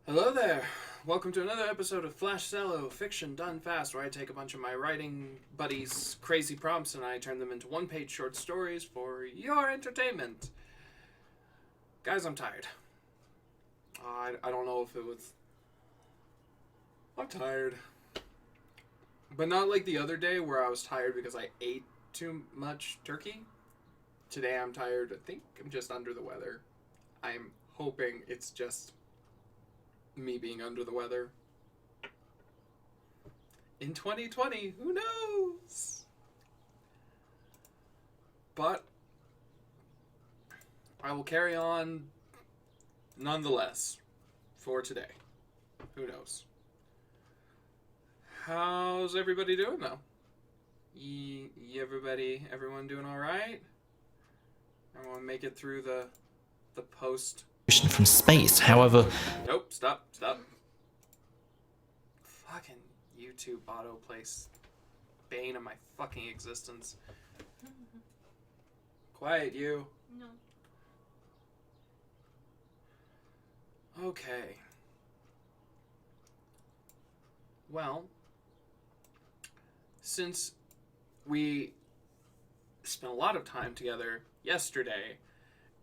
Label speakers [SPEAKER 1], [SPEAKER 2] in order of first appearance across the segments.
[SPEAKER 1] Hello there! Welcome to another episode of Flash Zellow, fiction done fast, where I take a bunch of my writing buddies' crazy prompts and I turn them into one-page short stories for your entertainment. Guys, I'm tired. I don't know if it was... I'm tired. But not like the other day where I was tired because I ate too much turkey. Today I'm tired. I think I'm just under the weather. I'm hoping it's just me being under the weather. In 2020, who knows? But I will carry on nonetheless for today. Who knows? How's everybody doing though? Everyone doing all right? Everyone make it through the post
[SPEAKER 2] from space. However,
[SPEAKER 1] Nope, stop. Fucking YouTube autoplays. Bane of my fucking existence. Quiet, you.
[SPEAKER 3] No.
[SPEAKER 1] Okay. Well, since we spent a lot of time together yesterday,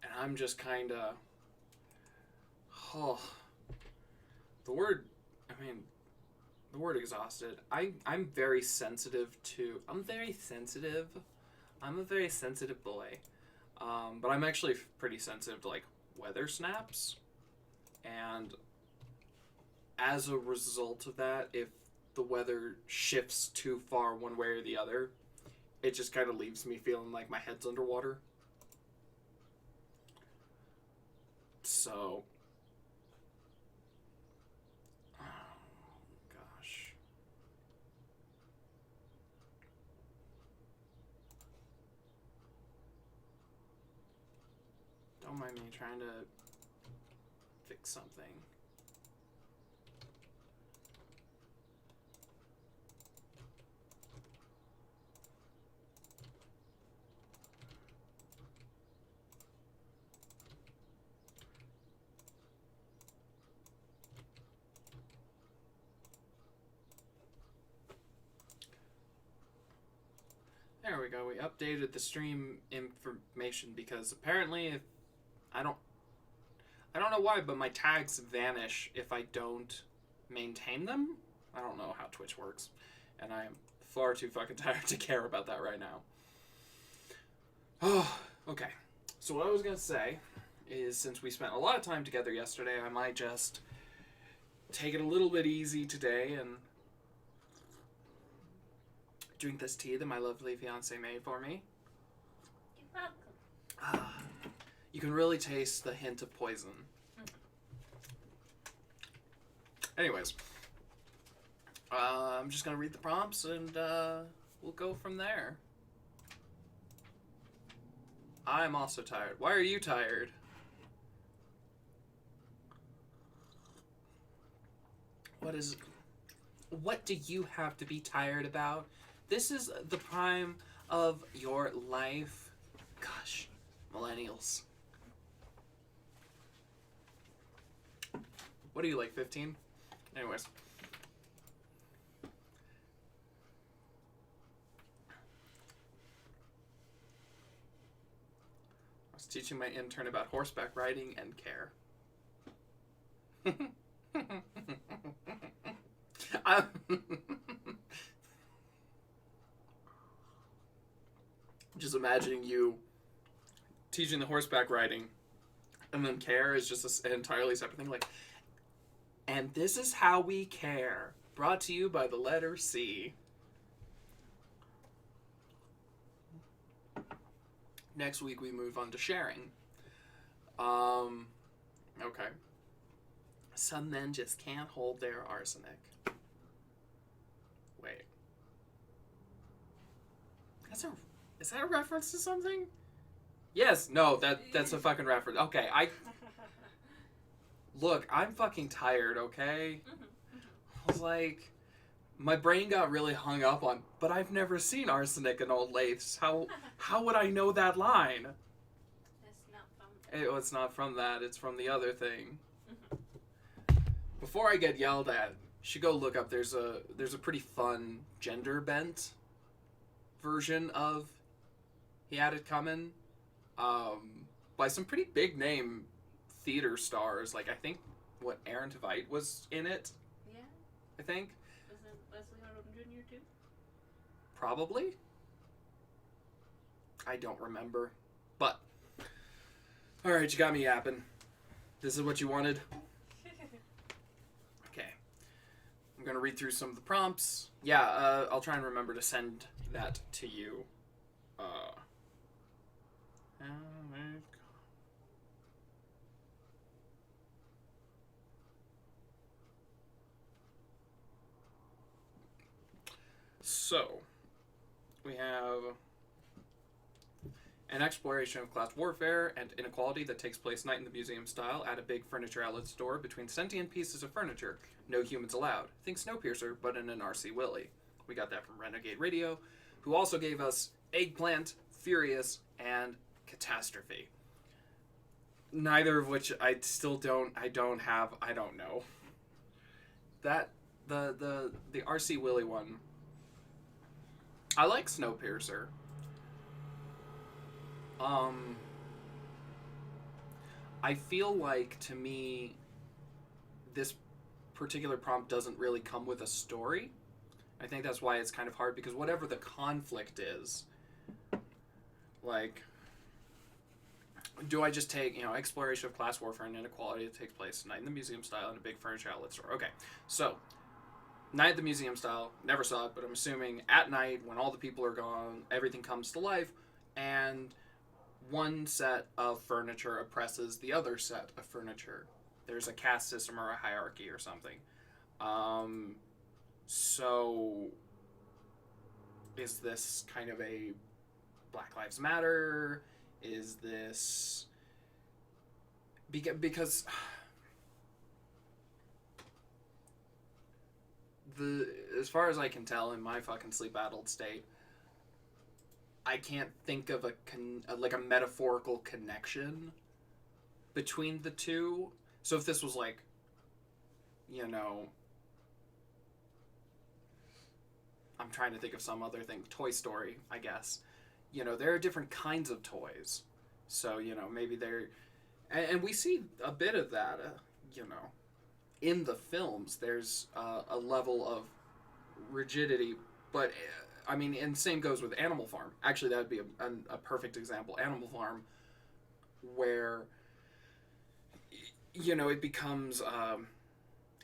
[SPEAKER 1] and I'm just kinda... the word exhausted. I'm very sensitive to... I'm a very sensitive boy. But I'm actually pretty sensitive to, like, weather snaps. And as a result of that, if the weather shifts too far one way or the other, it just kind of leaves me feeling like my head's underwater. So... Don't mind me trying to fix something. There we go. We updated the stream information because apparently if I don't know why, but my tags vanish if I don't maintain them. I don't know how Twitch works, and I am far too fucking tired to care about that right now. Oh, okay. So what I was gonna say is, since we spent a lot of time together yesterday, I might just take it a little bit easy today and drink this tea that my lovely fiance made for me.
[SPEAKER 3] You're welcome.
[SPEAKER 1] You can really taste the hint of poison. Anyways, I'm just gonna read the prompts and we'll go from there. I'm also tired. Why are you tired? What do you have to be tired about? This is the prime of your life. Gosh, millennials. What are you, like 15? Anyways. I was teaching my intern about horseback riding and care. Just imagining you teaching the horseback riding, and then care is just an entirely separate thing. Like, and this is how we care. Brought to you by the letter C. Next week we move on to sharing. Okay. Some men just can't hold their arsenic. Wait. Is that a reference to something? Yes, no, that's a fucking reference. Okay, Look, I'm fucking tired, okay? I was like, my brain got really hung up on, but I've never seen arsenic in old laths. How would I know that line?
[SPEAKER 3] That's not from
[SPEAKER 1] It's not from that, it's from the other thing. before I get yelled at, you should go look up. There's a pretty fun gender bent version of He Had It Comin', by some pretty big name theater stars. Like I think Aaron Tveit was in it.
[SPEAKER 3] Yeah.
[SPEAKER 1] I think.
[SPEAKER 3] Was it Leslie Odom Jr. too?
[SPEAKER 1] Probably. I don't remember. But alright, you got me yapping. This is what you wanted? Okay. I'm going to read through some of the prompts. Yeah, I'll try and remember to send that to you. So, we have an exploration of class warfare and inequality that takes place night in the museum style at a big furniture outlet store between sentient pieces of furniture. No humans allowed. Think Snowpiercer, but in an RC Willy. We got that from Renegade Radio, who also gave us Eggplant, Furious, and Catastrophe. Neither of which I don't know. That, the RC Willy one, I like Snowpiercer. I feel like, to me, this particular prompt doesn't really come with a story. I think that's why it's kind of hard, because whatever the conflict is, like, do I just take, exploration of class warfare and inequality that takes place tonight in the museum style in a big furniture outlet store? Okay, so, night at the museum style, never saw it, but I'm assuming at night, when all the people are gone, everything comes to life, and one set of furniture oppresses the other set of furniture. There's a caste system or a hierarchy or something. So is this kind of a Black Lives Matter? Is this because as far as I can tell in my fucking sleep-addled state, I can't think of a metaphorical connection between the two. So if this was like, I'm trying to think of some other thing, Toy Story, I guess. There are different kinds of toys. So, maybe they're, and we see a bit of that, in the films. There's a level of rigidity, but I mean, and same goes with Animal Farm. Actually, that would be a perfect example. Animal Farm, where, it becomes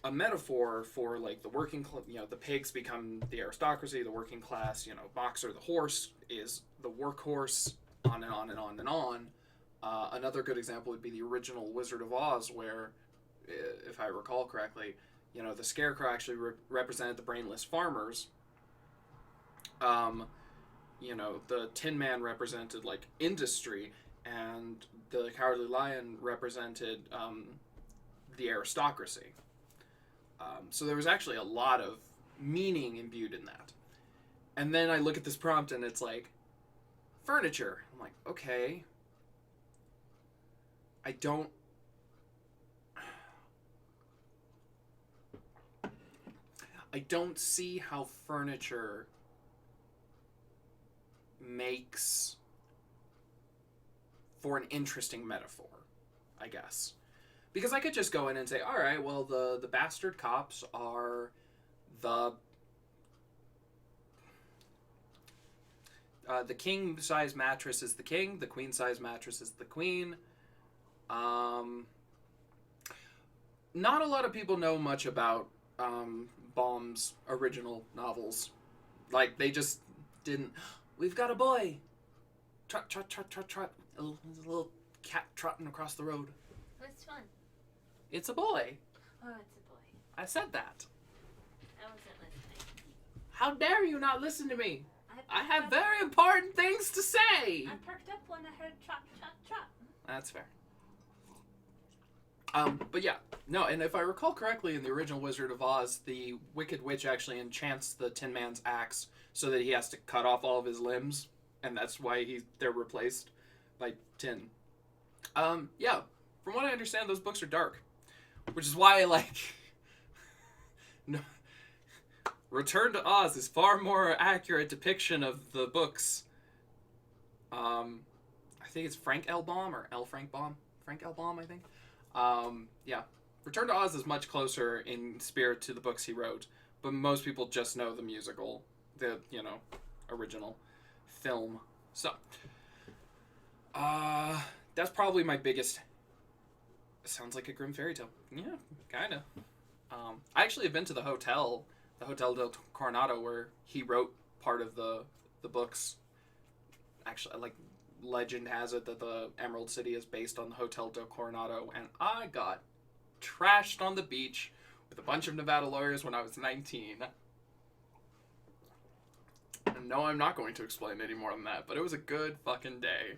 [SPEAKER 1] a metaphor for, like, the working, the pigs become the aristocracy, the working class, Boxer the horse is the workhorse, on and on and on and on. Another good example would be the original Wizard of Oz, where, if I recall correctly, the Scarecrow actually represented the brainless farmers. The Tin Man represented, like, industry, and the Cowardly Lion represented the aristocracy. So there was actually a lot of meaning imbued in that. And then I look at this prompt and it's like, furniture. I'm like, okay. I don't see how furniture makes for an interesting metaphor, I guess. Because I could just go in and say, all right, well, the bastard cops are the king-size mattress is the king, the queen-size mattress is the queen. Not a lot of people know much about Baum's original novels. Like, they just didn't. We've got a boy. Trot, trot, trot, trot, trot. A little cat trotting across the road.
[SPEAKER 3] What's fun?
[SPEAKER 1] It's a boy.
[SPEAKER 3] Oh, it's a boy.
[SPEAKER 1] I said that.
[SPEAKER 3] I wasn't listening.
[SPEAKER 1] How dare you not listen to me? I have very important things to say.
[SPEAKER 3] I perked up when I heard trot, trot, trot.
[SPEAKER 1] That's fair. But yeah, no, and if I recall correctly, in the original Wizard of Oz, the Wicked Witch actually enchants the Tin Man's axe so that he has to cut off all of his limbs, and that's why they're replaced by tin. Yeah, from what I understand, those books are dark, which is why I like No. Return to Oz is far more accurate depiction of the books. I think it's Frank L. Baum or L. Frank Baum. Frank L. Baum, I think. Yeah. Return to Oz is much closer in spirit to the books he wrote, but most people just know the musical, the, original film. So, that's probably my biggest. Sounds like a grim fairy tale. Yeah, kind of. I actually have been to the Hotel del Coronado, where he wrote part of the books. Actually, like, legend has it that the Emerald City is based on the Hotel del Coronado, and I got trashed on the beach with a bunch of Nevada lawyers when I was 19. And no, I'm not going to explain any more than that, but it was a good fucking day.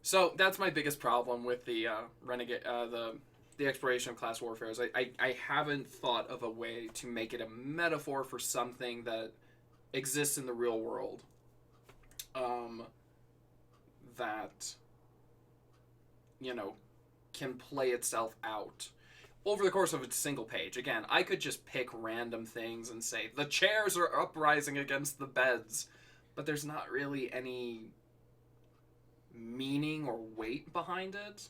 [SPEAKER 1] So that's my biggest problem with the renegade, the exploration of class warfare. Is I haven't thought of a way to make it a metaphor for something that exists in the real world. That can play itself out over the course of a single page. Again, I could just pick random things and say the chairs are uprising against the beds, but there's not really any meaning or weight behind it,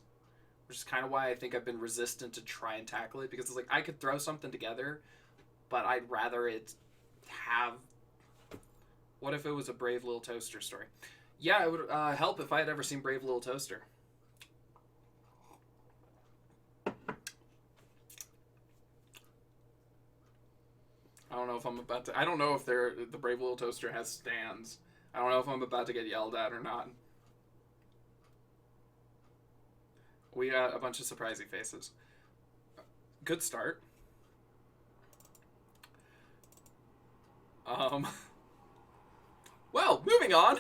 [SPEAKER 1] which is kind of why I think I've been resistant to try and tackle it, because it's like I could throw something together, but I'd rather it have. What if it was a Brave Little Toaster story? Yeah, it would help if I had ever seen Brave Little Toaster. I don't know if I'm about to. I don't know if the Brave Little Toaster has stands. I don't know if I'm about to get yelled at or not. We got a bunch of surprising faces. Good start. Well, moving on.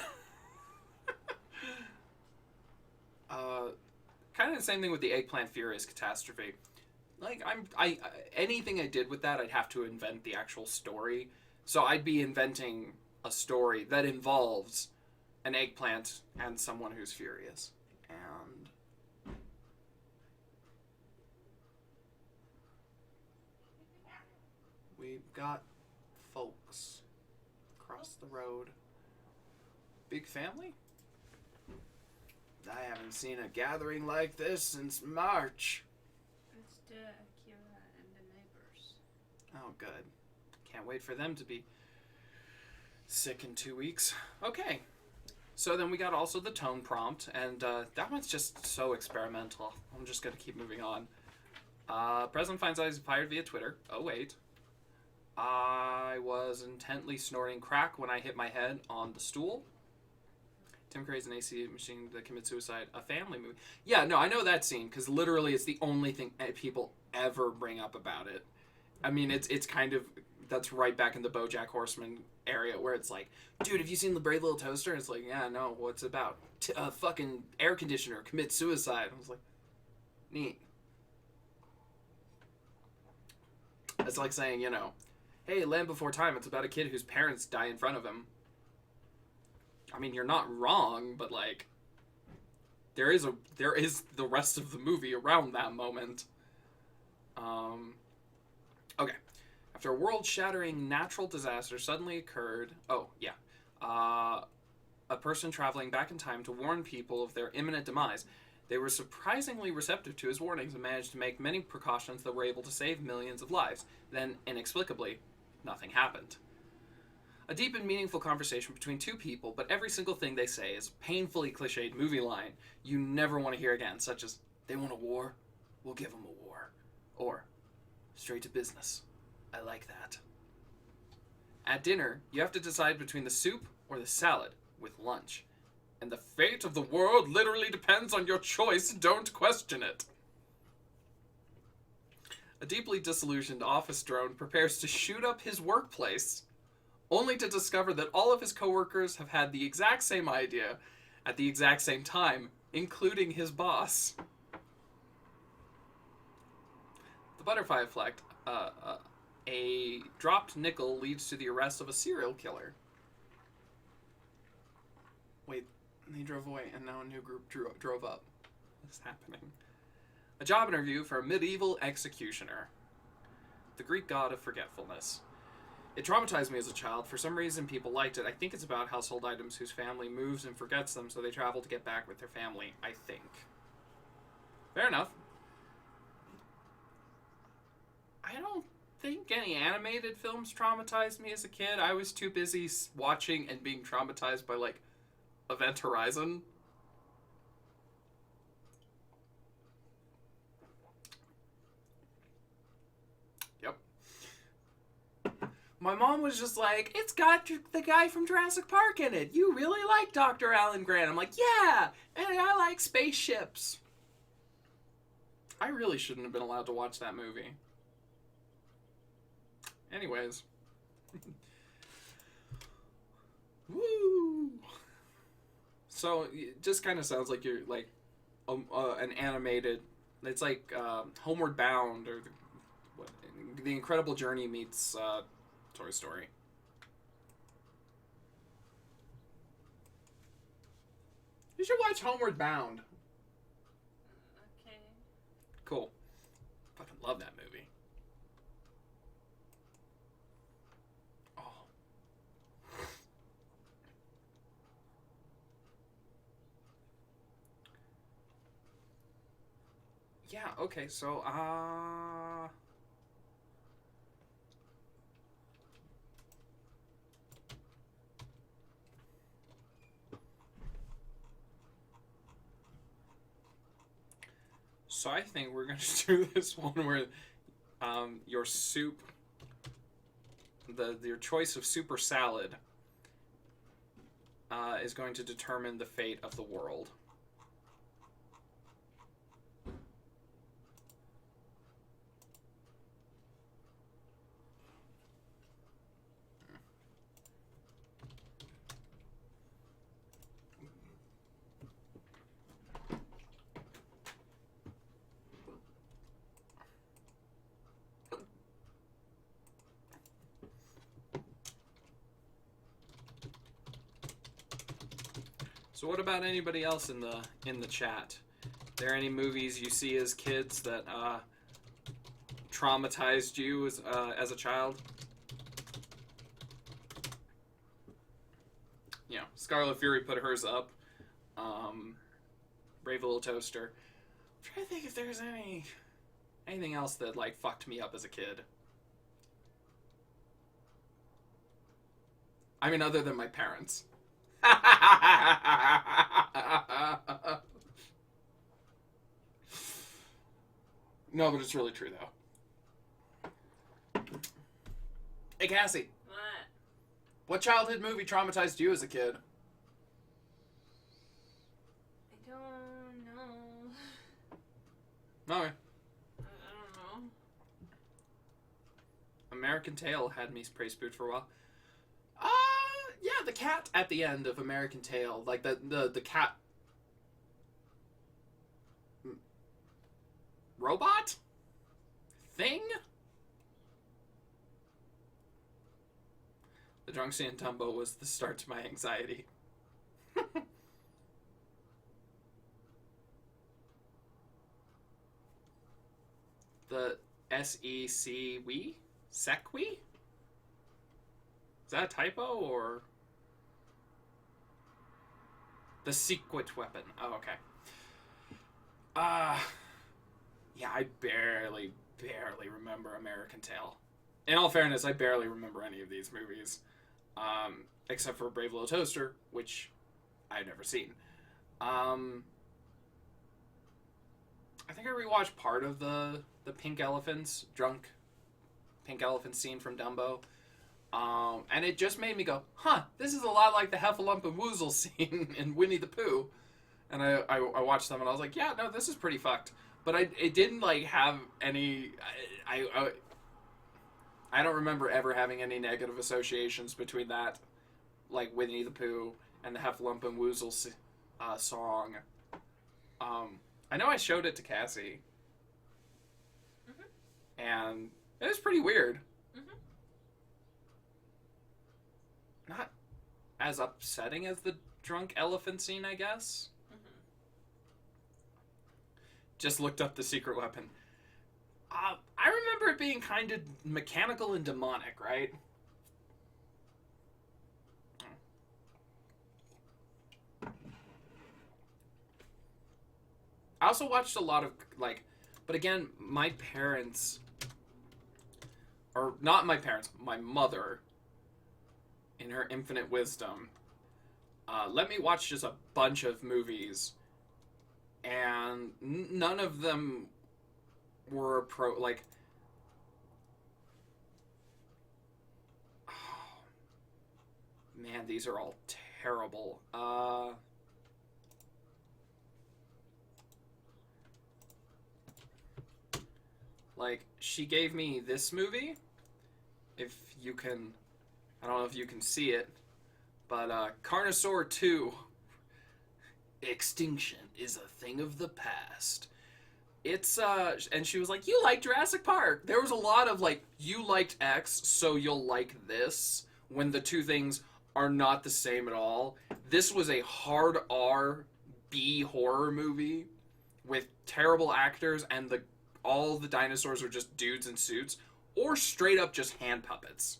[SPEAKER 1] Kind of the same thing with the Eggplant Furious catastrophe. Like, anything I did with that, I'd have to invent the actual story. So I'd be inventing a story that involves an eggplant and someone who's furious. And we've got folks across the road. Big family? I haven't seen a gathering like this since March.
[SPEAKER 4] It's Kira and the neighbors.
[SPEAKER 1] Oh, good. Can't wait for them to be sick in 2 weeks. Okay. So then we got also the tone prompt, and that one's just so experimental. I'm just going to keep moving on. President finds I was fired via Twitter. Oh, wait. I was intently snorting crack when I hit my head on the stool. Tim Curry's an AC machine that commits suicide. A family movie. Yeah, no, I know that scene, because literally it's the only thing people ever bring up about it. I mean, it's kind of, that's right back in the BoJack Horseman area, where it's like, dude, have you seen The Brave Little Toaster? And it's like, yeah, no, what's it about? Fucking air conditioner commits suicide. I was like, neat. It's like saying, hey, Land Before Time, it's about a kid whose parents die in front of him. I mean, you're not wrong, but like, there is the rest of the movie around that moment. Okay. After a world-shattering natural disaster suddenly occurred, a person traveling back in time to warn people of their imminent demise. They were surprisingly receptive to his warnings and managed to make many precautions that were able to save millions of lives. Then, inexplicably, nothing happened. A deep and meaningful conversation between two people, but every single thing they say is a painfully cliched movie line you never want to hear again, such as, they want a war? We'll give them a war. Or, straight to business. I like that. At dinner, you have to decide between the soup or the salad with lunch. And the fate of the world literally depends on your choice. Don't question it. A deeply disillusioned office drone prepares to shoot up his workplace, only to discover that all of his coworkers have had the exact same idea at the exact same time, including his boss. The butterfly effect. A dropped nickel leads to the arrest of a serial killer. Wait, they drove away and now a new group drove up. What's happening? A job interview for a medieval executioner. the Greek god of forgetfulness. It traumatized me as a child. For some reason, people liked it. I think it's about household items whose family moves and forgets them, so they travel to get back with their family, I think. Fair enough. I don't think any animated films traumatized me as a kid. I was too busy watching and being traumatized by, like, Event Horizon. Yep. My mom was just like, it's got the guy from Jurassic Park in it. You really like Dr. Alan Grant. I'm like, yeah, and I like spaceships. I really shouldn't have been allowed to watch that movie. Anyways. Woo! So, it just kind of sounds like you're, like, an animated... It's like Homeward Bound, or the Incredible Journey meets Toy Story. You should watch Homeward Bound.
[SPEAKER 4] Okay.
[SPEAKER 1] Cool. Fucking love that movie. Oh. Yeah, okay, so, So I think we're going to do this one where your soup, your choice of soup or salad is going to determine the fate of the world. So what about anybody else in the chat? Are there any movies you see as kids that traumatized you as a child? Yeah, Scarlet Fury put hers up. Brave Little Toaster. I'm trying to think if there's anything else that, like, fucked me up as a kid. I mean, other than my parents. No, but it's really true, though. Hey, Cassie.
[SPEAKER 3] What?
[SPEAKER 1] What childhood movie traumatized you as a kid?
[SPEAKER 3] I don't know.
[SPEAKER 1] Okay.
[SPEAKER 3] I don't know.
[SPEAKER 1] American Tail had me pretty spooked for a while. Yeah, the cat at the end of American Tail, like the cat robot thing. The drunk scene in Dumbo was the start to my anxiety. The SEC Sequi? Is that a typo, or the secret weapon? Oh, okay. Yeah, I barely remember American Tail. In all fairness, I barely remember any of these movies, except for Brave Little Toaster, which I've never seen. I think I rewatched part of the Pink Elephants, drunk Pink Elephant scene from Dumbo. And it just made me go, huh, this is a lot like the Heffalump and Woozle scene in Winnie the Pooh. And I watched them and I was like, yeah, no, this is pretty fucked. But it didn't, like, have any... I don't remember ever having any negative associations between that, like, Winnie the Pooh and the Heffalump and Woozle song. I know I showed it to Cassie. Mm-hmm. And it was pretty weird. Not as upsetting as the drunk elephant scene, I guess. Mm-hmm. Just looked up the secret weapon. I remember it being kind of mechanical and demonic, right? I also watched a lot of, like, but again, my parents, or not my parents, my mother, in her infinite wisdom, let me watch just a bunch of movies, and none of them were like, oh, man, these are all terrible. Like, she gave me this movie, if you can, I don't know if you can see it, but Carnosaur 2, Extinction is a thing of the past. It's, and she was like, you like Jurassic Park. There was a lot of, like, you liked X, so you'll like this, when the two things are not the same at all. This was a hard R, B horror movie with terrible actors, and all the dinosaurs are just dudes in suits, or straight up just hand puppets.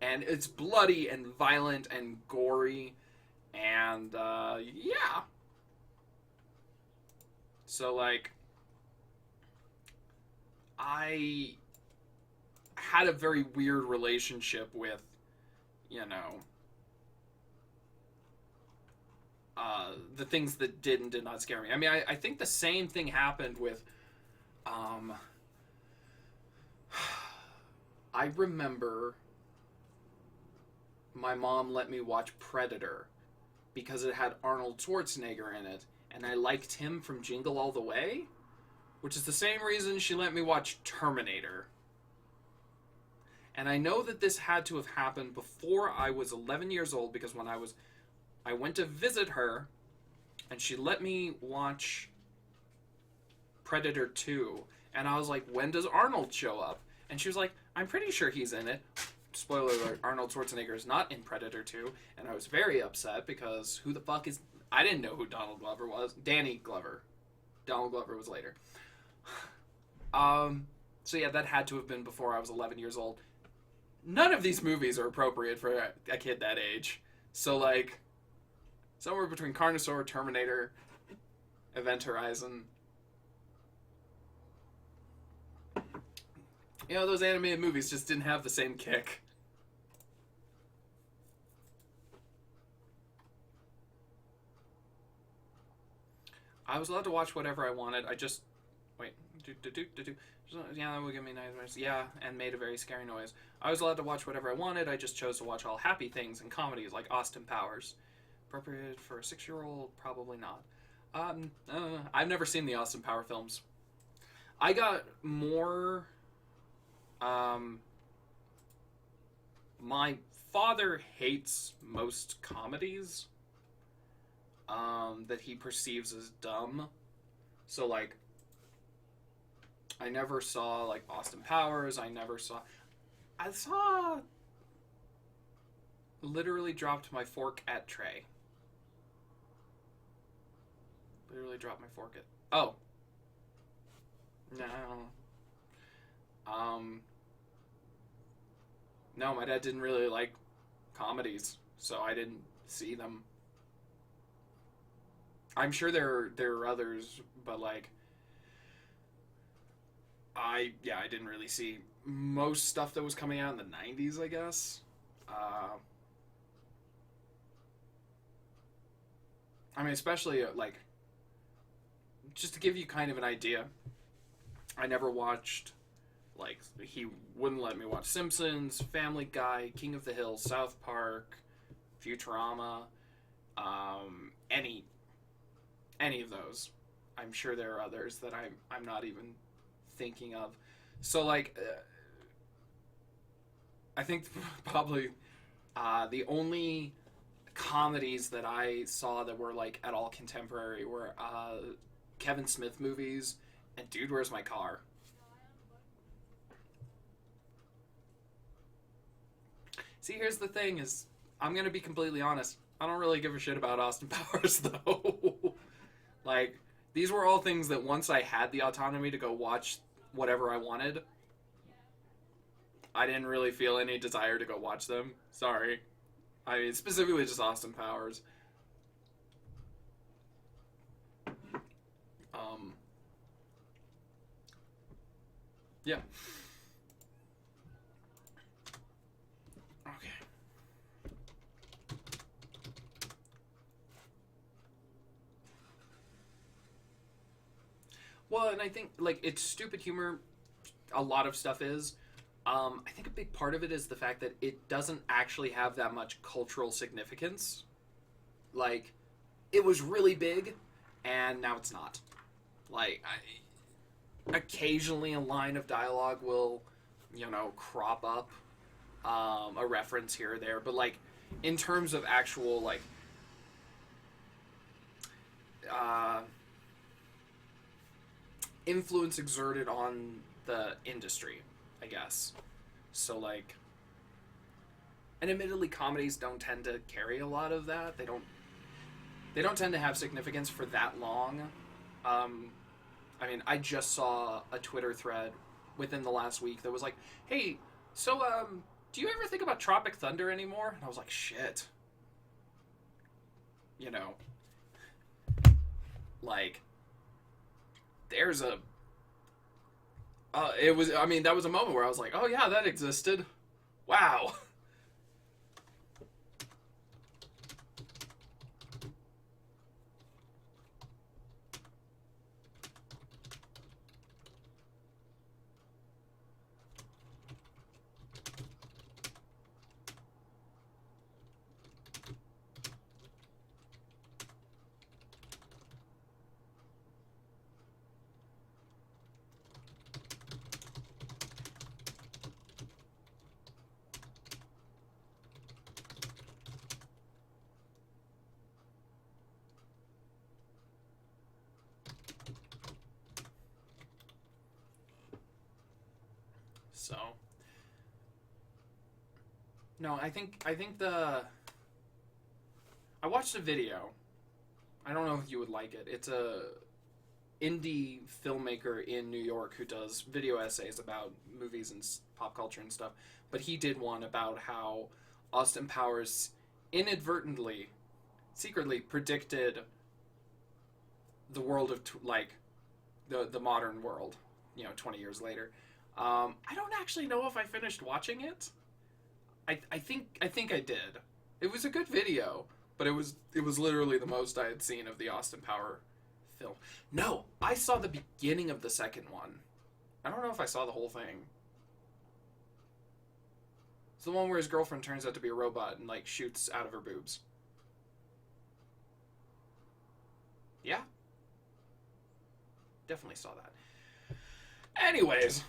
[SPEAKER 1] And it's bloody and violent and gory, and yeah. So, like, I had a very weird relationship with, you know, the things that did and did not scare me. I mean, I think the same thing happened with, I remember my mom let me watch Predator because it had Arnold Schwarzenegger in it, and I liked him from Jingle All the Way, which is the same reason she let me watch Terminator. And I know that this had to have happened before I was 11 years old, because when I went to visit her, and she let me watch Predator 2, and I was like, when does Arnold show up? And she was like, I'm pretty sure he's in it. Spoiler alert, Arnold Schwarzenegger is not in Predator 2, and I was very upset because who the fuck is... I didn't know who Donald Glover was. Danny Glover. Donald Glover was later. So yeah, that had to have been before I was 11 years old. None of these movies are appropriate for a kid that age. So, like, somewhere between Carnosaur, Terminator, Event Horizon. You know, those animated movies just didn't have the same kick. I was allowed to watch whatever I wanted. I just... Wait. Yeah, that would give me nightmares. Yeah, and made a very scary noise. I was allowed to watch whatever I wanted. I just chose to watch all happy things and comedies like Austin Powers. Appropriate for a 6-year-old? Probably not. I've never seen the Austin Power films. I got more... my father hates most comedies that he perceives as dumb. So, like, I never saw, like, Austin Powers. I saw... Literally dropped my fork at Trey. Literally dropped my fork at... Oh. No. No, my dad didn't really like comedies, so I didn't see them. I'm sure there are others, but, like, I didn't really see most stuff that was coming out in the 90s, I guess. I mean, especially, like, just to give you kind of an idea, I never watched, like, he wouldn't let me watch Simpsons, Family Guy, King of the Hill, South Park, Futurama, any of those. I'm sure there are others that I'm not even thinking of. So, like, I think probably the only comedies that I saw that were, like, at all contemporary were Kevin Smith movies and Dude, Where's My Car? See, here's the thing is, I'm going to be completely honest. I don't really give a shit about Austin Powers, though. Like, these were all things that once I had the autonomy to go watch whatever I wanted. I didn't really feel any desire to go watch them. Sorry. I mean, specifically just Austin Powers. Yeah. Okay. Well, and I think, like, it's stupid humor. A lot of stuff is. I think a big part of it is the fact that it doesn't actually have that much cultural significance. Like, it was really big, and now it's not. Like, occasionally a line of dialogue will, crop up a reference here or there, but, like, in terms of actual, like, influence exerted on the industry, I guess. So, like, and admittedly, comedies don't tend to carry a lot of that. They don't tend to have significance for that long. I mean, I just saw a Twitter thread within the last week that was like, hey, so, do you ever think about Tropic Thunder anymore? And I was like, shit. Like, there's a... that was a moment where I was like, oh yeah, that existed. Wow. So, no, I think I watched a video. I don't know if you would like it. It's a indie filmmaker in New York who does video essays about movies and pop culture and stuff. But he did one about how Austin Powers inadvertently, secretly predicted the world of the modern world. 20 years later. I don't actually know if I finished watching it. I think I did. It was a good video, but it was literally the most I had seen of the Austin Power film. No, I saw the beginning of the second one. I don't know if I saw the whole thing. It's the one where his girlfriend turns out to be a robot and like shoots out of her boobs. Yeah. Definitely saw that. Anyways.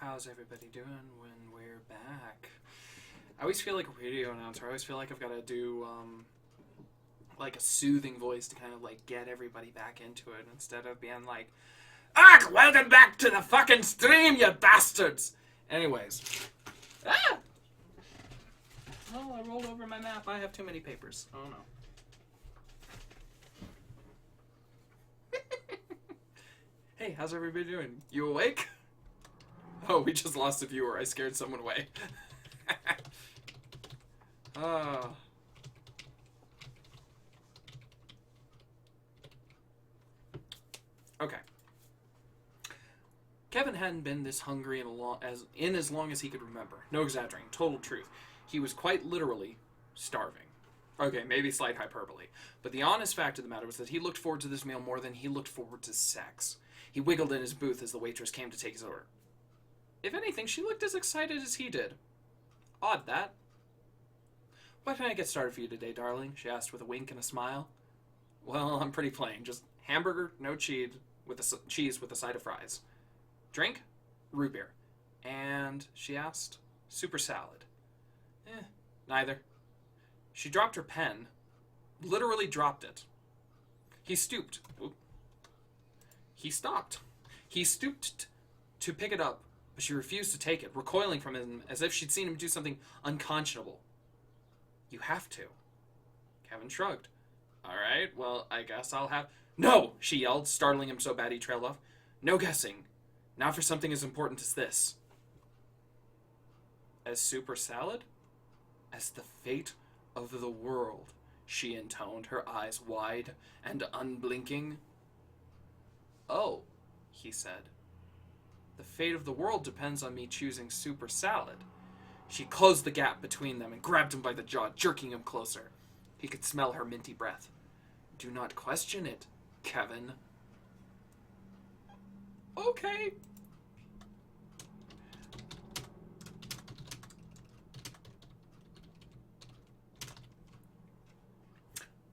[SPEAKER 1] how's everybody doing when we're back? I always feel like a radio announcer. I always feel like I've got to do like a soothing voice to kind of like get everybody back into it instead of being like, "Ah, welcome back to the fucking stream, you bastards!" Anyways. Ah! Oh, I rolled over my map. I have too many papers. Oh no. Hey, how's everybody doing? You awake? Oh, we just lost a viewer. I scared someone away. Oh. Okay. Kevin hadn't been this hungry in as long as he could remember. No exaggerating. Total truth. He was quite literally starving. Okay, maybe slight hyperbole. But the honest fact of the matter was that he looked forward to this meal more than he looked forward to sex. He wiggled in his booth as the waitress came to take his order. If anything, she looked as excited as he did. Odd, that. "What can I get started for you today, darling?" she asked with a wink and a smile. "Well, I'm pretty plain. Just hamburger, no cheese, with a side of fries. Drink? Root beer. And," she asked, "super salad." Neither. She dropped her pen. Literally dropped it. He stooped. He stopped. He stooped to pick it up, but she refused to take it, recoiling from him as if she'd seen him do something unconscionable. "You have to." Kevin shrugged. "All right, well, I guess I'll have..." "No!" she yelled, startling him so bad he trailed off. "No guessing. Not for something as important as this." "As super salad?" "As the fate of the world," she intoned, her eyes wide and unblinking. "Oh," he said. "The fate of the world depends on me choosing super salad." She closed the gap between them and grabbed him by the jaw, jerking him closer. He could smell her minty breath. "Do not question it, Kevin." "Okay."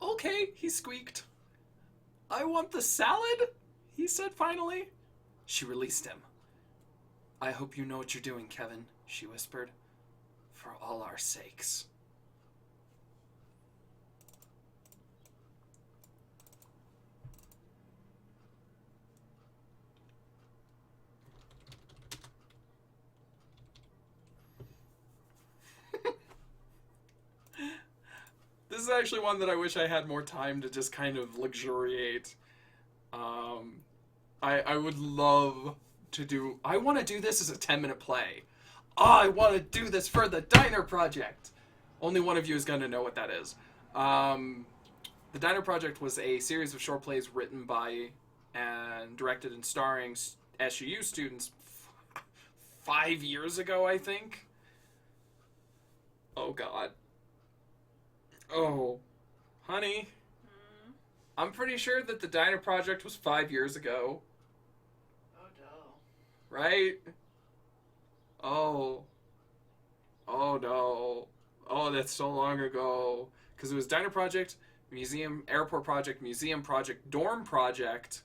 [SPEAKER 1] "Okay," he squeaked. "I want the salad," he said finally. She released him. "I hope you know what you're doing, Kevin," she whispered. "For all our sakes." This is actually one that I wish I had more time to just kind of luxuriate. I would love to do... I want to do this as a 10-minute play. Oh, I want to do this for the Diner Project. Only one of you is going to know what that is. The Diner Project was a series of short plays written by and directed and starring SUU students 5 years ago, I think. Oh, God. Oh, honey. I'm pretty sure that the Diner Project was 5 years ago.
[SPEAKER 3] Oh, no.
[SPEAKER 1] Right? Oh. Oh, no. Oh, that's so long ago. Because it was Diner Project, Museum, Airport Project, Museum Project, Dorm Project,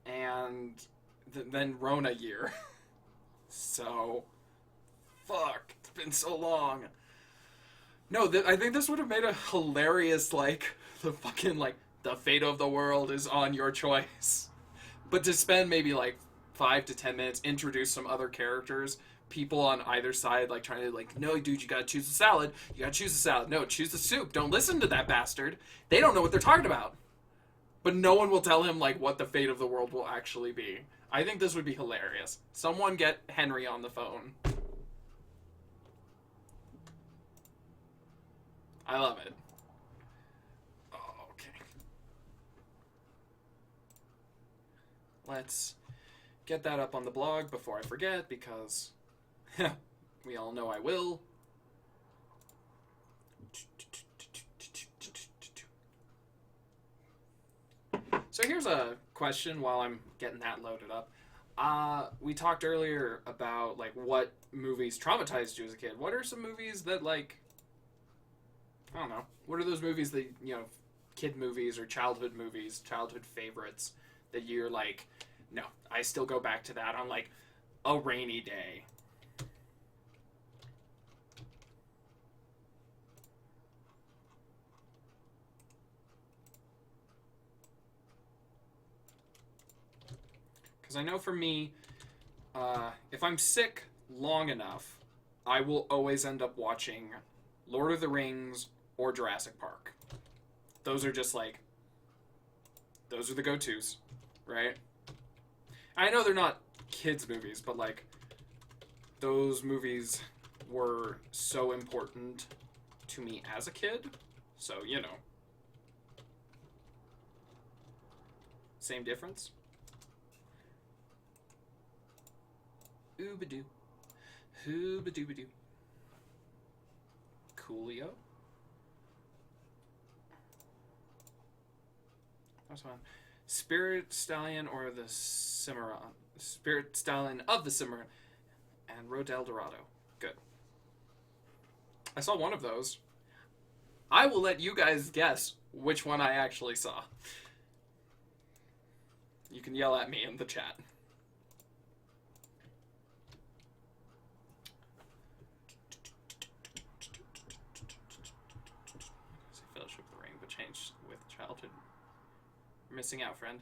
[SPEAKER 1] and then Rona year. So, fuck. It's been so long. No, I think this would have made a hilarious, like, the fucking, like, the fate of the world is on your choice. But to spend maybe, like, 5 to 10 minutes, introduce some other characters, people on either side, like, trying to, like, "No, dude, you gotta choose the salad. You gotta choose the salad. No, choose the soup. Don't listen to that bastard. They don't know what they're talking about." But no one will tell him, like, what the fate of the world will actually be. I think this would be hilarious. Someone get Henry on the phone. I love it. Oh, okay. Let's get that up on the blog before I forget, because we all know I will. So here's a question while I'm getting that loaded up. We talked earlier about, like, what movies traumatized you as a kid. What are some movies that, like, I don't know. What are those movies that, you know, kid movies or childhood movies, childhood favorites that you're like, No, I still go back to that on like a rainy day. Because I know for me, if I'm sick long enough, I will always end up watching Lord of the Rings or Jurassic Park. Those are just like, those are the go-tos, right? I know they're not kids' movies, but like, those movies were so important to me as a kid. So, you know. Same difference. Oobadoo. Hoobadoo-badoo. Coolio. That's one. Spirit Stallion or the Cimarron. Spirit Stallion of the Cimarron. And Road to El Dorado. Good. I saw one of those. I will let you guys guess which one I actually saw. You can yell at me in the chat. Fellowship of the Ring, but changed with childhood. You're missing out, friend.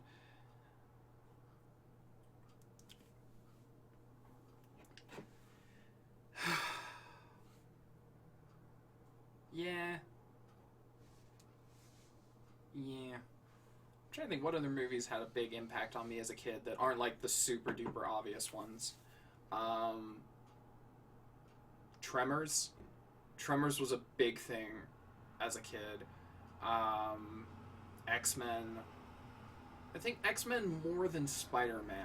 [SPEAKER 1] Yeah. I'm trying to think what other movies had a big impact on me as a kid that aren't like the super duper obvious ones. Tremors. Tremors was a big thing as a kid. X-Men. I think X-Men more than Spider-Man.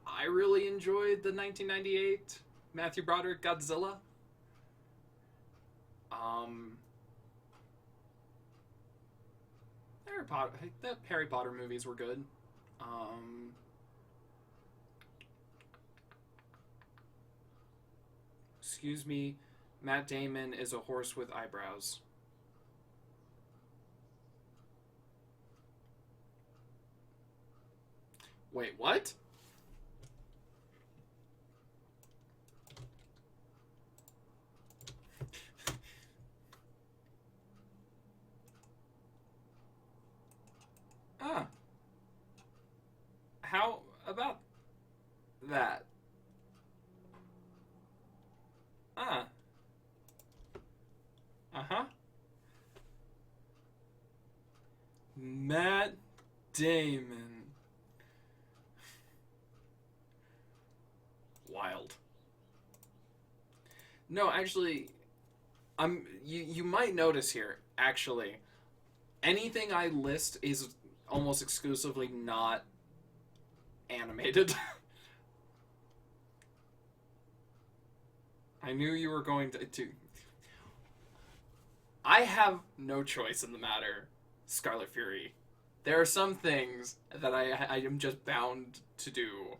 [SPEAKER 1] I really enjoyed the 1998 Matthew Broderick Godzilla. Harry Potter. The Harry Potter movies were good. Excuse me, Matt Damon is a horse with eyebrows. Wait, what? Ah. How about that? Ah. Uh-huh. Matt Damon. Wild. No, actually, you might notice here, actually, anything I list is almost exclusively not animated. I knew you were going to... I have no choice in the matter, Scarlet Fury. There are some things that I am just bound to do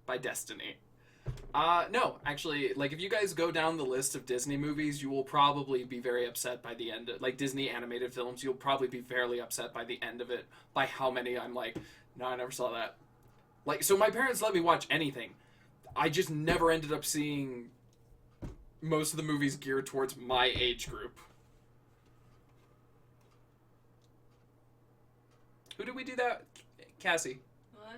[SPEAKER 1] by destiny. No, actually, like, if you guys go down the list of Disney movies, you will probably be very upset by the end of, like, Disney animated films, you'll probably be fairly upset by the end of it, by how many I'm like, no, I never saw that. Like, so my parents let me watch anything. I just never ended up seeing most of the movies geared towards my age group. Who did we do that? Cassie.
[SPEAKER 4] What?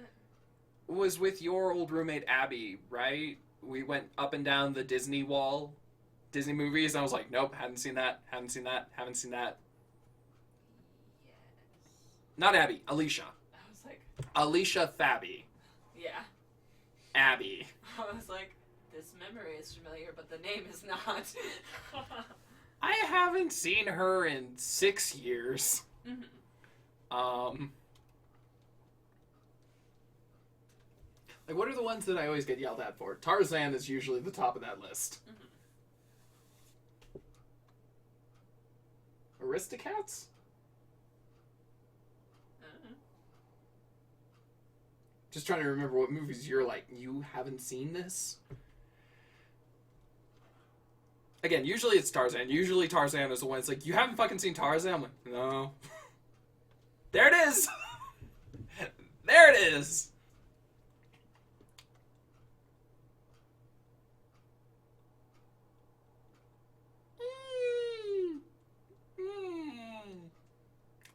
[SPEAKER 1] Was with your old roommate Abby, right? We went up and down the Disney wall, Disney movies, and I was like, nope, hadn't seen that, haven't seen that, haven't seen that.
[SPEAKER 3] Yes.
[SPEAKER 1] Not Abby, Alicia.
[SPEAKER 3] I was like,
[SPEAKER 1] Alicia Thabby.
[SPEAKER 3] yeah.
[SPEAKER 1] Abby.
[SPEAKER 3] I was like, this memory is familiar, but the name is not.
[SPEAKER 1] I haven't seen her in 6 years.
[SPEAKER 3] Mm-hmm.
[SPEAKER 1] Like, what are the ones that I always get yelled at for? Tarzan is usually the top of that list.
[SPEAKER 3] Mm-hmm.
[SPEAKER 1] Aristocats? Just trying to remember what movies you're like, you haven't seen this? Again, usually it's Tarzan. Usually Tarzan is the one that's like, you haven't fucking seen Tarzan? I'm like, no. There it is! There it is!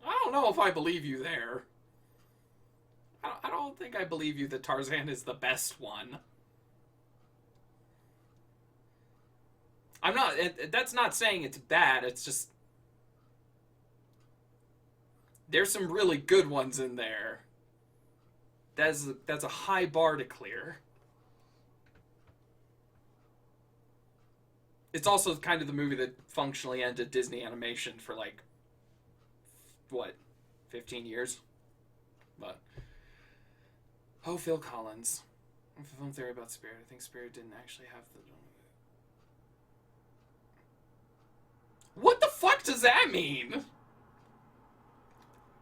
[SPEAKER 1] I don't know if I believe you there. I don't think I believe you that Tarzan is the best one. I'm not... That's not saying it's bad, it's just... There's some really good ones in there. That's a high bar to clear. It's also kind of the movie that functionally ended Disney animation for like, what, 15 years? But, oh, Phil Collins. Film theory about Spirit. I think Spirit didn't actually have the... What the fuck does that mean?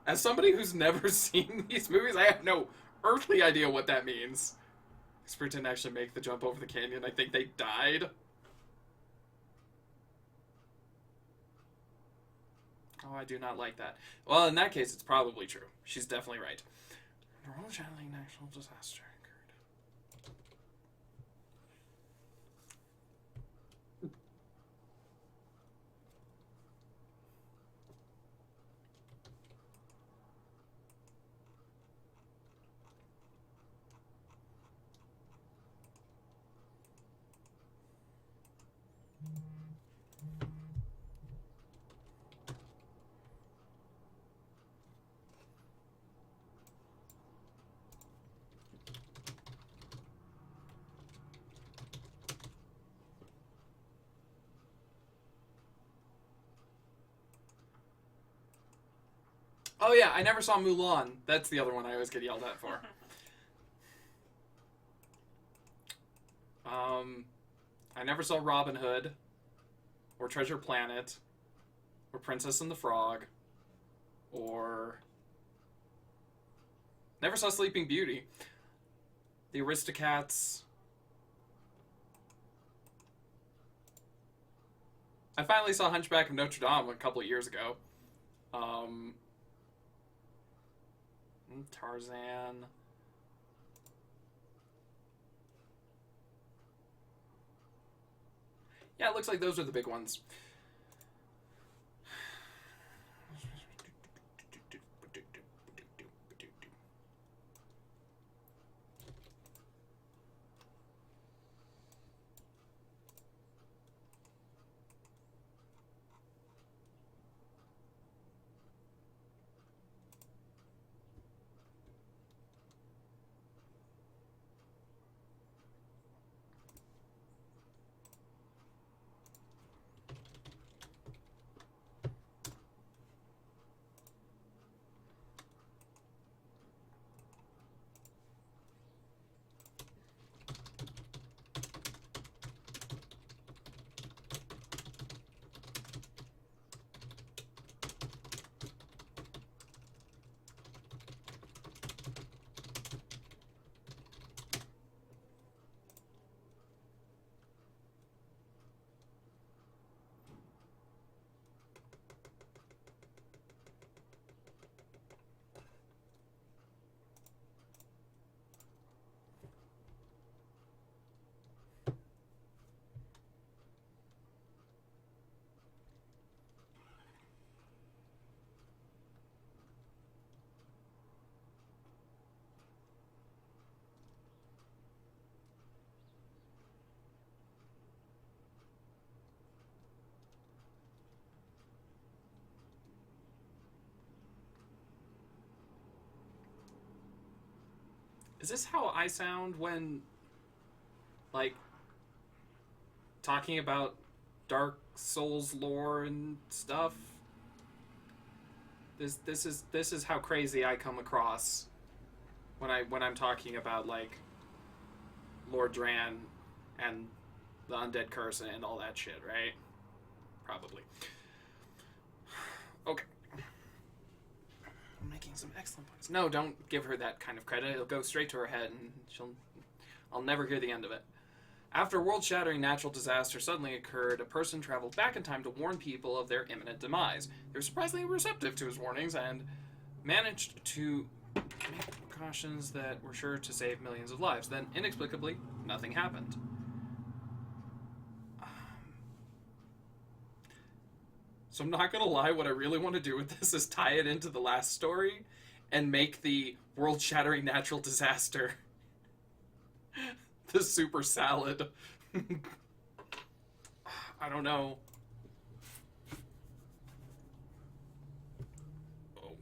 [SPEAKER 1] As somebody who's never seen these movies, I have no earthly idea what that means. Spirit didn't actually make the jump over the canyon. I think they died. Oh, I do not like that. Well, in that case, it's probably true. She's definitely right. The world-shattering natural disaster occurred. Oh yeah, I never saw Mulan. That's the other one I always get yelled at for. I never saw Robin Hood, or Treasure Planet, or Princess and the Frog, or... Never saw Sleeping Beauty. The Aristocats. I finally saw Hunchback of Notre Dame a couple of years ago. Tarzan. Yeah, it looks like those are the big ones. Is this how I sound when, like, talking about Dark Souls lore and stuff? This is how crazy I come across when I'm talking about, like, Lord Dran and the undead curse and all that shit, right? Probably. Okay. I'm making some excellent points. No, don't give her that kind of credit. It'll go straight to her head, and I'll never hear the end of it. After a world-shattering natural disaster suddenly occurred, a person traveled back in time to warn people of their imminent demise. They were surprisingly receptive to his warnings and managed to make precautions that were sure to save millions of lives. Then, inexplicably, nothing happened. So I'm not gonna lie, what I really want to do with this is tie it into the last story and make the world-shattering natural disaster the super salad. I don't know. Oh.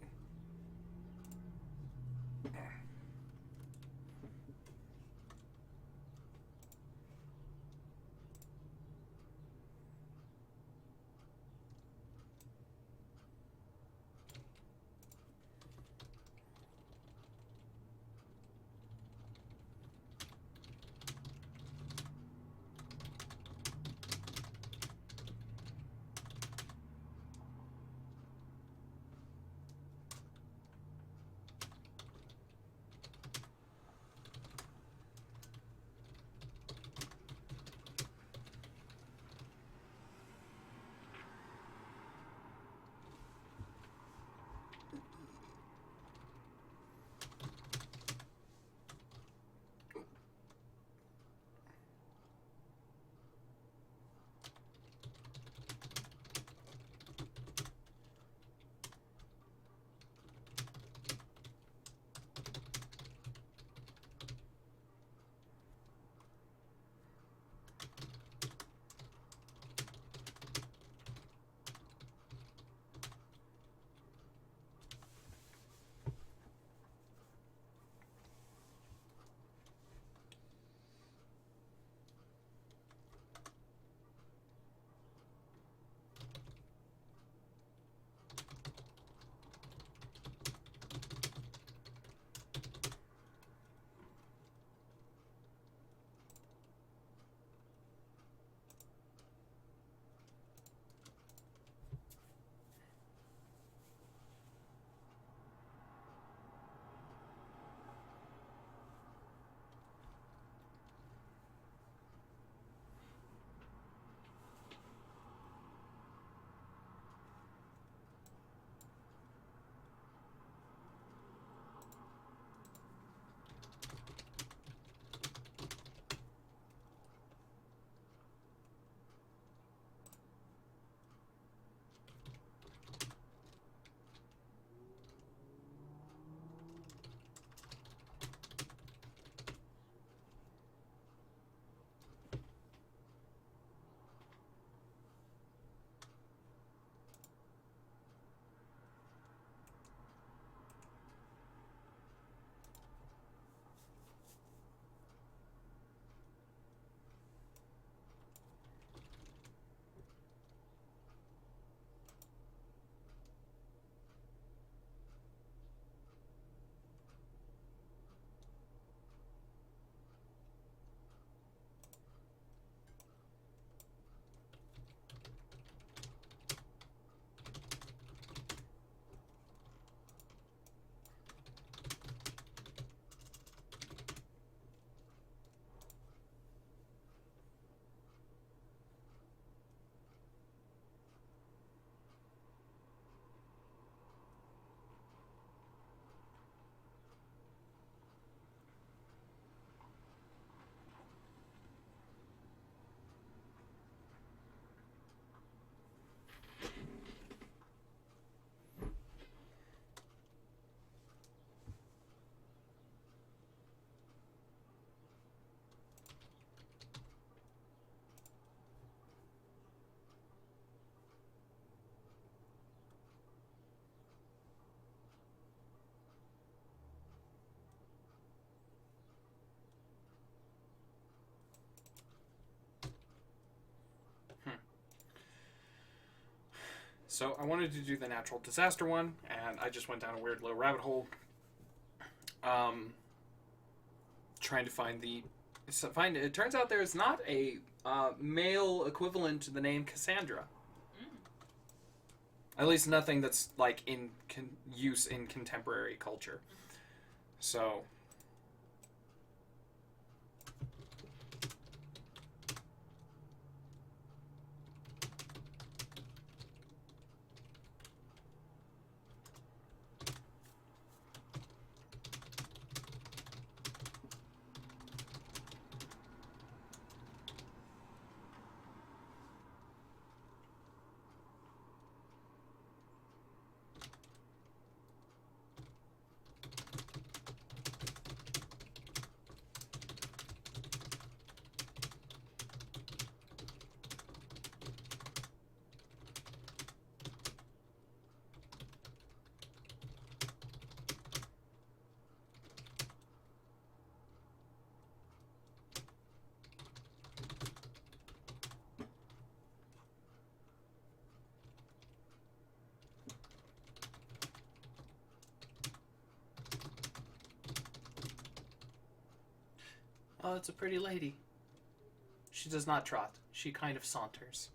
[SPEAKER 1] So I wanted to do the natural disaster one, and I just went down a weird little rabbit hole, trying to find the. It turns out there is not a male equivalent to the name Cassandra. At least nothing that's like in use in contemporary culture. So Oh, it's a pretty lady. She does not trot. She kind of saunters.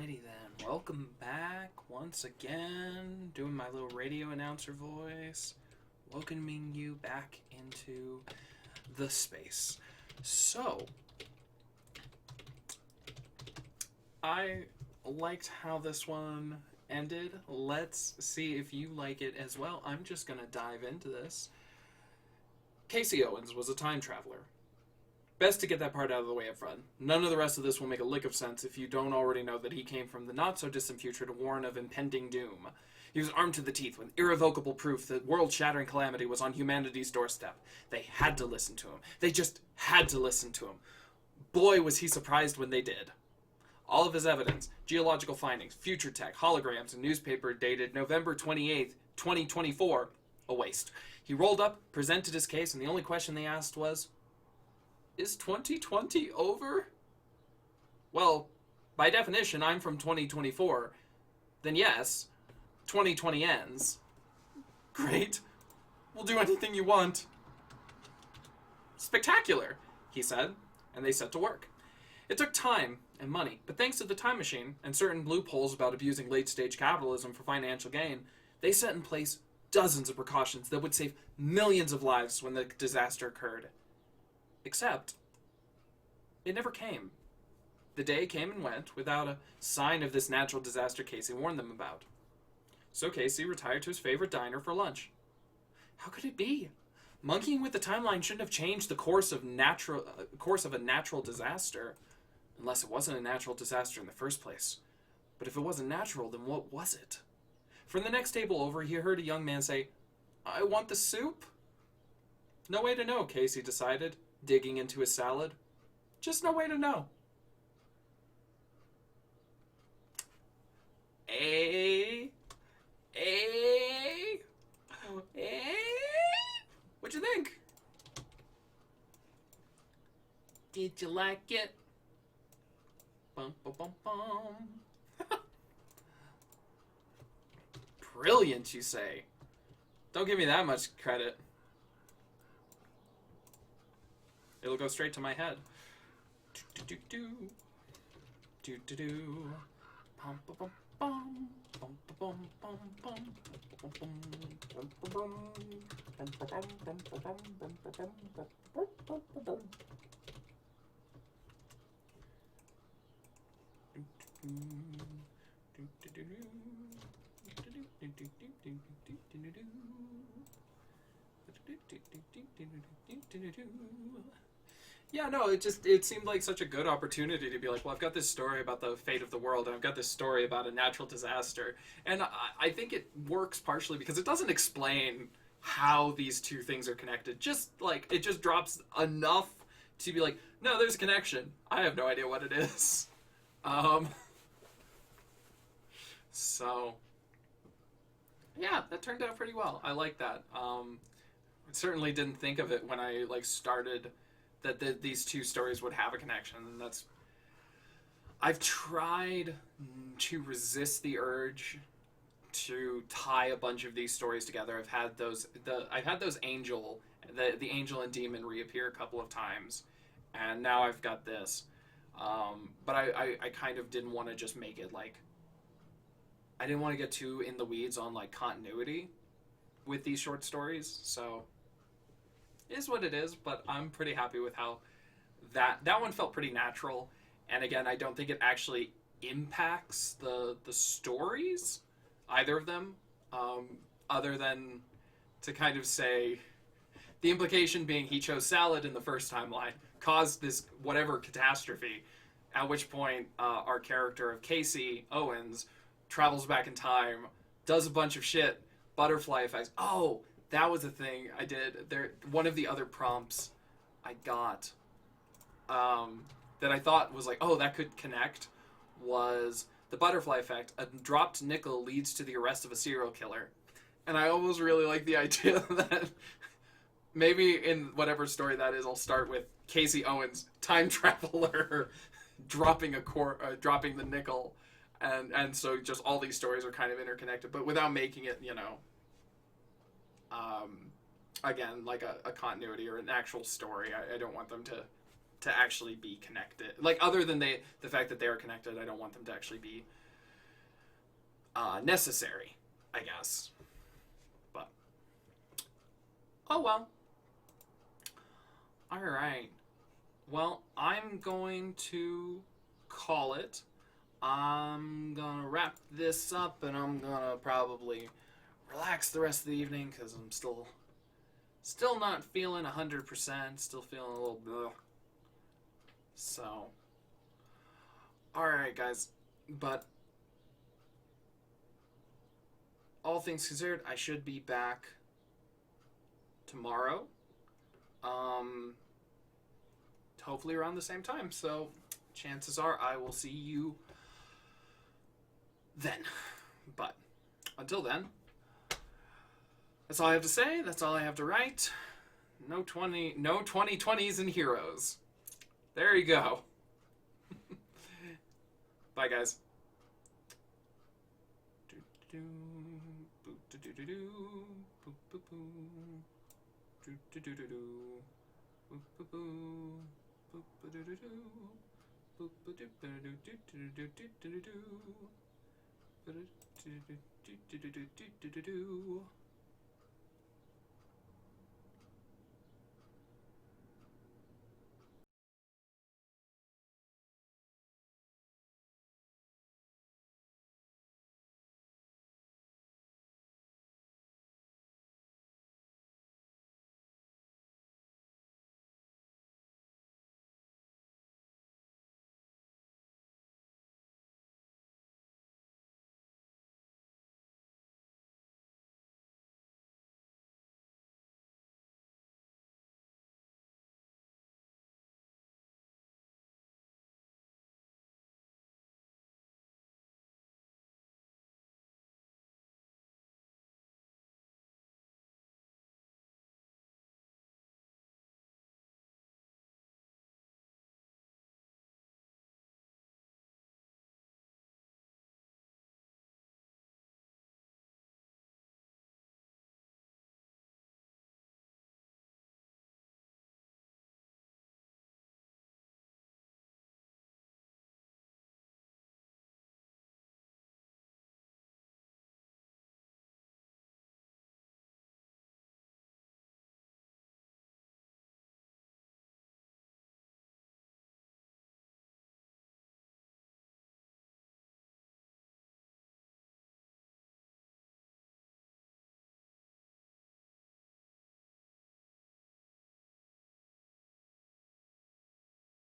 [SPEAKER 1] Alrighty then, welcome back once again, doing my little radio announcer voice, welcoming you back into the space. So, I liked how this one ended. Let's see if you like it as well. I'm just gonna dive into this. Casey Owens was a time traveler. Best to get that part out of the way up front. None of the rest of this will make a lick of sense if you don't already know that he came from the not-so-distant future to warn of impending doom. He was armed to the teeth with irrevocable proof that world-shattering calamity was on humanity's doorstep. They had to listen to him. They just had to listen to him. Boy, was he surprised when they did. All of his evidence, geological findings, future tech, holograms, and newspaper dated November 28th, 2024, a waste. He rolled up, presented his case, and the only question they asked was, is 2020 over? Well, by definition, I'm from 2024. Then yes, 2020 ends. Great. We'll do anything you want. Spectacular, he said, and they set to work. It took time and money, but thanks to the time machine and certain loopholes about abusing late-stage capitalism for financial gain, they set in place dozens of precautions that would save millions of lives when the disaster occurred. Except, it never came. The day came and went without a sign of this natural disaster Casey warned them about. So Casey retired to his favorite diner for lunch. How could it be? Monkeying with the timeline shouldn't have changed the course of a natural disaster, unless it wasn't a natural disaster in the first place. But if it wasn't natural, then what was it? From the next table over, he heard a young man say, "I want the soup?" No way to know, Casey decided, digging into his salad. Just no way to know. What'd you think? Did you like it? Bum, bum, bum, bum. Brilliant, you say. Don't give me that much credit. It'll go straight to my head. Do-do-do-do. Do-do-do. Bum, bum, bum, bum. Bum, bum, bum, bum, bum. Bum, bum, bum, bum, bum. Bum, bum, bum, bum, bum, bum, bum, bum, bum, bum, bum, bum. Yeah, no, it seemed like such a good opportunity to be like, well, I've got this story about the fate of the world, and I've got this story about a natural disaster. And I think it works partially because it doesn't explain how these two things are connected. Just, like, it just drops enough to be like, no, there's a connection. I have no idea what it is. So, yeah, that turned out pretty well. I like that. I certainly didn't think of it when I, like, started that these two stories would have a connection, and that's... I've tried to resist the urge to tie a bunch of these stories together. I've had those angel, the angel and demon reappear a couple of times, and now I've got this. But I kind of didn't want to just make it like... I didn't want to get too in the weeds on like continuity with these short stories, so it is what it is, but I'm pretty happy with how that one felt pretty natural. And again, I don't think it actually impacts the stories, either of them, other than to kind of say, the implication being he chose salad in the first timeline, caused this whatever catastrophe, at which point our character of Casey Owens travels back in time, does a bunch of shit, butterfly effects. Oh, that was a thing I did. One of the other prompts I got that I thought was like, oh, that could connect, was the butterfly effect. A dropped nickel leads to the arrest of a serial killer. And I almost really like the idea that maybe in whatever story that is, I'll start with Casey Owens, time traveler, dropping the nickel. And so just all these stories are kind of interconnected, but without making it, again, like a continuity or an actual story. I don't want them to to actually be connected. Like, other than the fact that they are connected, I don't want them to actually be necessary, I guess. But, oh well. Alright. Well, I'm going to call it. I'm gonna wrap this up, and I'm gonna probably relax the rest of the evening, because I'm still not feeling 100%, still feeling a little bleh. So, alright guys, but all things considered, I should be back tomorrow. Hopefully around the same time, so chances are I will see you then. But until then, that's all I have to say, that's all I have to write. No 2020s and heroes. There you go. Bye, guys.